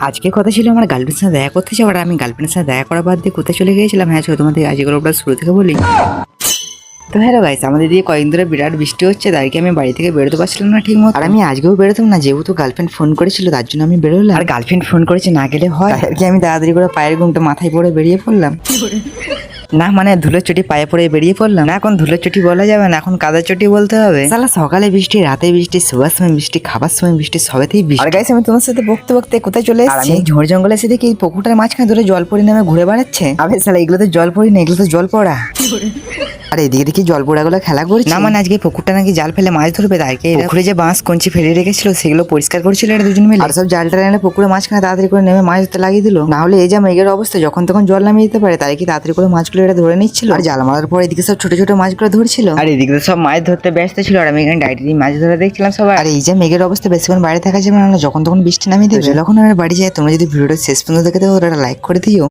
আজকে কথা ছিল আমার গার্লফ্রেন্ডের সাথে দেখা করতে যাওয়ার, আমি গার্লফ্রেন্ডের সাথে দেখা করার বাদ দিয়ে কোথায় চলে গিয়েছিলাম। হ্যাঁ চলো তোমাদের আজকে গল্পটা শুরু থেকে বলি। তো হ্যালো গাইস, আমাদের দিকে কয়েকদিন ধরে বিরাট বৃষ্টি হচ্ছে, তাই কি আমি বাড়ি থেকে বেরোতে পারছিলাম না ঠিক মতো। আর আমি আজকেও বেরোতাম না, যেহেতু গার্লফ্রেন্ড ফোন করেছিল তার জন্য আমি বেরোলাম। আর গার্লফ্রেন্ড ফোন করেছে না গেলে হয়, আর কি আমি তাড়াতাড়ি করে পায়ের ঘুমটা মাথায় পড়ে বেরিয়ে পড়লাম। না মানে ধুলোর চটি পায়ে পড়ে বেরিয়ে পড়লাম না, এখন ধুলোর চটি বলা যাবে না, এখন কাদার চটি বলতে হবে। সালা সকালে বৃষ্টি, রাতে বৃষ্টি, শোয়ার সময় বৃষ্টি, খাবার সময় বৃষ্টি, সবেতেই বৃষ্টি। আর গাইস আমি তোমার সাথে বকতে বকতে কোথায় চলে এসেছি, ঝোড় জঙ্গলে এসে দেখি এই পুকুরটার মাঝখানে ধরে জল পড়ে নেমে ঘুরে বেড়াচ্ছে। আবে সালা এগুলো তো জল পড়ি না, এগুলো তো জল পড়া। আর এদিকে দেখি জল পোড়াগুলো খেলা করছে। না মানে আজকে পুকুরটা নাকি জাল ফেলে মাছ ধরবে, তাই পুকুরে যে বাঁশ কঞ্চি ফেলে রেখেছিল সেগুলো পরিষ্কার করছিল এরা দুজন মিলে। আর সব জালটা এনে পুকুরে মাঝখানে তাড়াতাড়ি করে নেমে মাছ ধরতে লাগিয়ে দিল। না হলে এই যা মেঘের অবস্থা, যখন তখন জল নামিয়ে দিতে পারে, তাই কি তাড়াতাড়ি করে মাছগুলো এটা ধরে নিচ্ছিল। আর জাল মারার পর এদিকে সব ছোট ছোট মাছগুলো ধরছিল, আর এদিকে সব মাছ ধরতে ব্যস্ত ছিল। আর আমি এখানে ডাইরেক্টলি মাছ ধরে দেখছিলাম সবাই। আর এই যে মেঘের অবস্থা, বেশিক্ষণ বাইরে থাকা যাবে না, যখন তখন বৃষ্টি নামিয়ে দেবে। যখন আমরা বাড়ি যাই, তোমরা যদি ভিডিওটা শেষ পর্যন্ত দেখে থাকো, ওটা লাইক করে দিও।